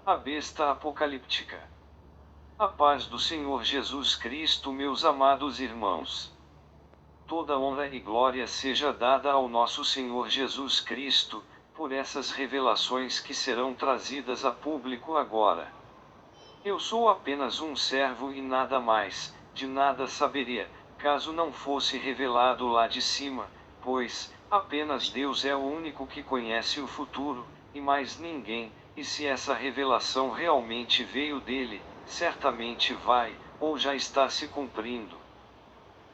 A besta apocalíptica. A paz do Senhor Jesus Cristo, meus amados irmãos. Toda honra e glória seja dada ao nosso Senhor Jesus Cristo, por essas revelações que serão trazidas a público agora. Eu sou apenas um servo e nada mais, de nada saberia, caso não fosse revelado lá de cima, pois, apenas Deus é o único que conhece o futuro, e mais ninguém, e se essa revelação realmente veio dele, certamente vai, ou já está se cumprindo.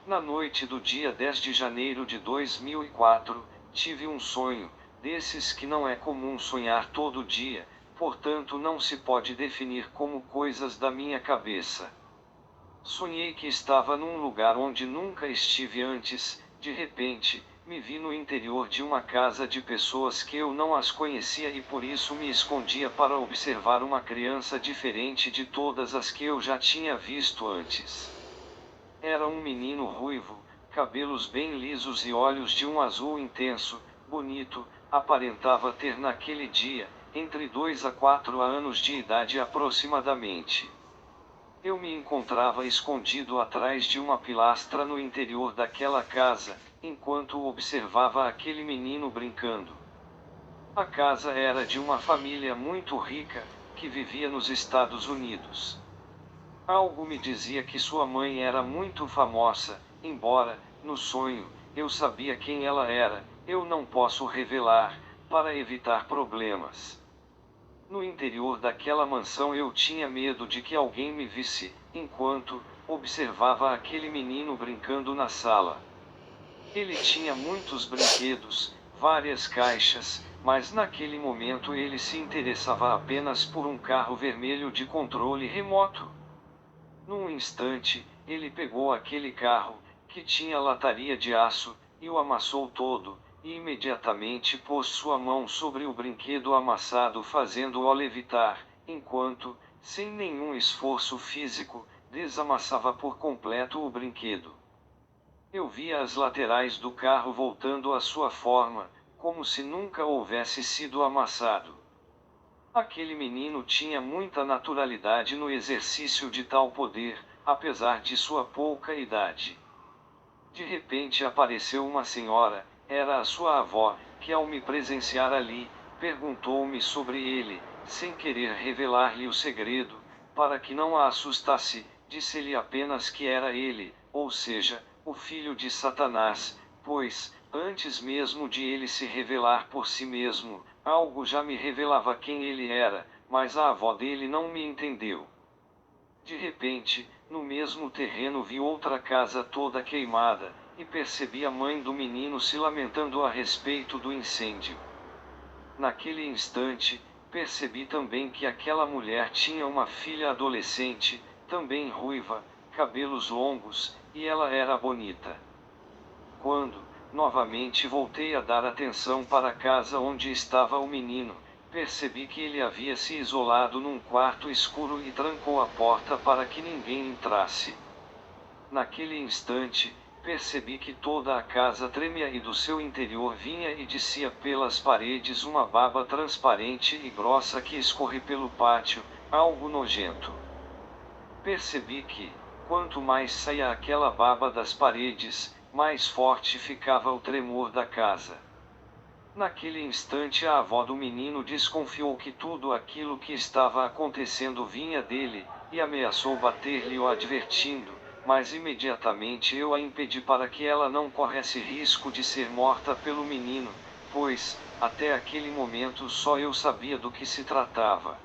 Na noite do dia 10 de janeiro de 2004, tive um sonho, desses que não é comum sonhar todo dia, portanto não se pode definir como coisas da minha cabeça. Sonhei que estava num lugar onde nunca estive antes, de repente, me vi no interior de uma casa de pessoas que eu não as conhecia e por isso me escondia para observar uma criança diferente de todas as que eu já tinha visto antes. Era um menino ruivo, cabelos bem lisos e olhos de um azul intenso, bonito, aparentava ter naquele dia, entre 2 a 4 anos de idade aproximadamente. Eu me encontrava escondido atrás de uma pilastra no interior daquela casa, enquanto observava aquele menino brincando. A casa era de uma família muito rica, que vivia nos Estados Unidos. Algo me dizia que sua mãe era muito famosa, embora, no sonho, eu sabia quem ela era, eu não posso revelar, para evitar problemas. No interior daquela mansão eu tinha medo de que alguém me visse, enquanto observava aquele menino brincando na sala. Ele tinha muitos brinquedos, várias caixas, mas naquele momento ele se interessava apenas por um carro vermelho de controle remoto. Num instante, ele pegou aquele carro, que tinha lataria de aço, e o amassou todo, e imediatamente pôs sua mão sobre o brinquedo amassado fazendo-o levitar, enquanto, sem nenhum esforço físico, desamassava por completo o brinquedo. Eu via as laterais do carro voltando à sua forma, como se nunca houvesse sido amassado. Aquele menino tinha muita naturalidade no exercício de tal poder, apesar de sua pouca idade. De repente apareceu uma senhora, era a sua avó, que ao me presenciar ali, perguntou-me sobre ele, sem querer revelar-lhe o segredo, para que não a assustasse, disse-lhe apenas que era ele, ou seja, o filho de Satanás, pois, antes mesmo de ele se revelar por si mesmo, algo já me revelava quem ele era, mas a avó dele não me entendeu. De repente, no mesmo terreno vi outra casa toda queimada, e percebi a mãe do menino se lamentando a respeito do incêndio. Naquele instante, percebi também que aquela mulher tinha uma filha adolescente, também ruiva, cabelos longos, e ela era bonita. Quando, novamente voltei a dar atenção para a casa onde estava o menino, percebi que ele havia se isolado num quarto escuro e trancou a porta para que ninguém entrasse. Naquele instante, percebi que toda a casa tremia e do seu interior vinha e descia pelas paredes uma baba transparente e grossa que escorre pelo pátio, algo nojento. Percebi que, quanto mais saía aquela baba das paredes, mais forte ficava o tremor da casa. Naquele instante a avó do menino desconfiou que tudo aquilo que estava acontecendo vinha dele, e ameaçou bater-lhe o advertindo, mas imediatamente eu a impedi para que ela não corresse risco de ser morta pelo menino, pois, até aquele momento só eu sabia do que se tratava.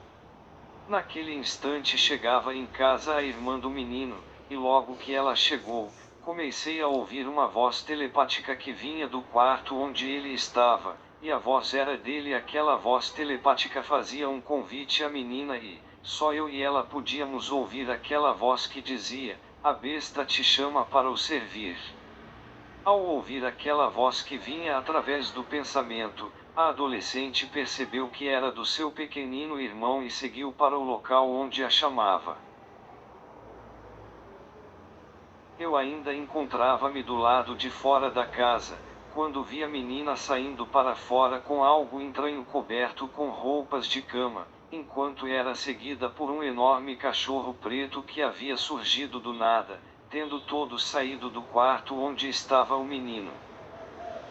Naquele instante chegava em casa a irmã do menino, e logo que ela chegou, comecei a ouvir uma voz telepática que vinha do quarto onde ele estava, e a voz era dele. Aquela voz telepática fazia um convite à menina e, só eu e ela podíamos ouvir aquela voz que dizia: "A besta te chama para o servir." Ao ouvir aquela voz que vinha através do pensamento, a adolescente percebeu que era do seu pequenino irmão e seguiu para o local onde a chamava. Eu ainda encontrava-me do lado de fora da casa, quando vi a menina saindo para fora com algo estranho coberto com roupas de cama, enquanto era seguida por um enorme cachorro preto que havia surgido do nada, tendo todos saído do quarto onde estava o menino.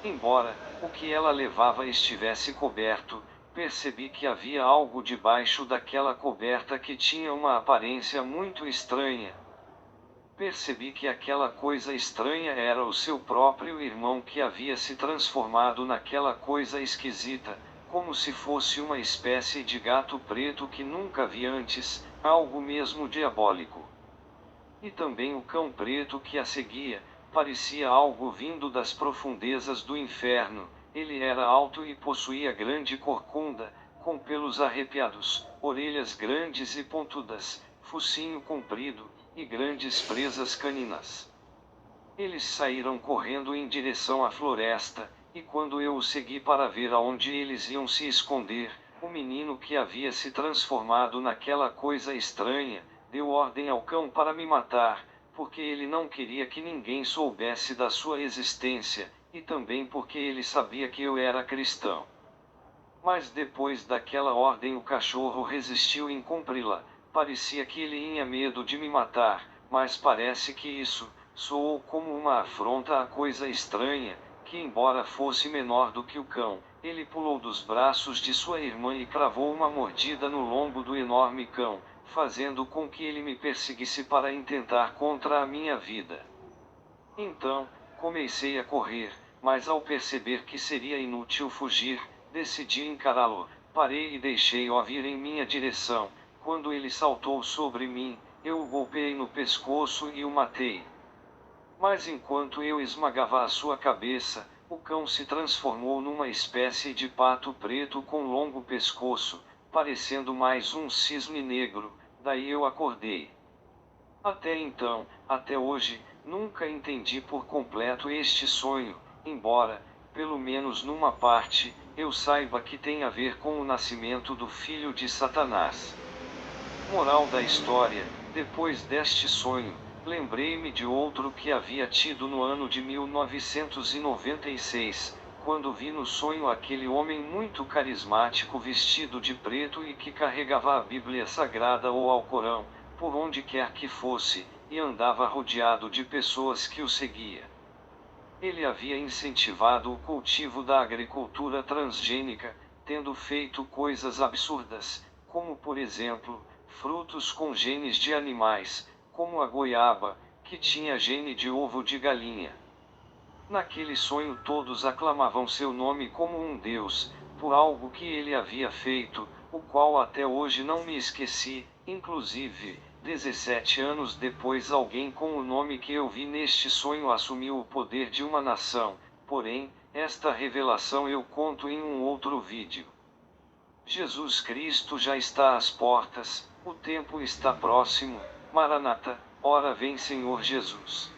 Embora o que ela levava estivesse coberto, percebi que havia algo debaixo daquela coberta que tinha uma aparência muito estranha. Percebi que aquela coisa estranha era o seu próprio irmão que havia se transformado naquela coisa esquisita, como se fosse uma espécie de gato preto que nunca vi antes, algo mesmo diabólico. E também o cão preto que a seguia, parecia algo vindo das profundezas do inferno. Ele era alto e possuía grande corcunda, com pelos arrepiados, orelhas grandes e pontudas, focinho comprido, e grandes presas caninas. Eles saíram correndo em direção à floresta, e quando eu os segui para ver aonde eles iam se esconder, o menino que havia se transformado naquela coisa estranha, deu ordem ao cão para me matar, porque ele não queria que ninguém soubesse da sua existência, e também porque ele sabia que eu era cristão. Mas depois daquela ordem o cachorro resistiu em cumpri-la. Parecia que ele tinha medo de me matar, mas parece que isso soou como uma afronta à coisa estranha, que embora fosse menor do que o cão, ele pulou dos braços de sua irmã e cravou uma mordida no lombo do enorme cão, fazendo com que ele me perseguisse para intentar contra a minha vida. Então, comecei a correr, mas ao perceber que seria inútil fugir, decidi encará-lo. Parei e deixei-o vir em minha direção. Quando ele saltou sobre mim, eu o golpeei no pescoço e o matei. Mas enquanto eu esmagava a sua cabeça, o cão se transformou numa espécie de pato preto com longo pescoço, parecendo mais um cisne negro. Daí eu acordei. Até então, até hoje, nunca entendi por completo este sonho, embora, pelo menos numa parte, eu saiba que tem a ver com o nascimento do filho de Satanás. Moral da história: depois deste sonho, lembrei-me de outro que havia tido no ano de 1996, quando vi no sonho aquele homem muito carismático vestido de preto e que carregava a Bíblia Sagrada ou Alcorão, por onde quer que fosse, e andava rodeado de pessoas que o seguiam. Ele havia incentivado o cultivo da agricultura transgênica, tendo feito coisas absurdas, como por exemplo, frutos com genes de animais, como a goiaba, que tinha gene de ovo de galinha. Naquele sonho todos aclamavam seu nome como um deus, por algo que ele havia feito, o qual até hoje não me esqueci. Inclusive, 17 anos depois alguém com o nome que eu vi neste sonho assumiu o poder de uma nação, porém, esta revelação eu conto em um outro vídeo. Jesus Cristo já está às portas, o tempo está próximo. Maranata, ora vem Senhor Jesus.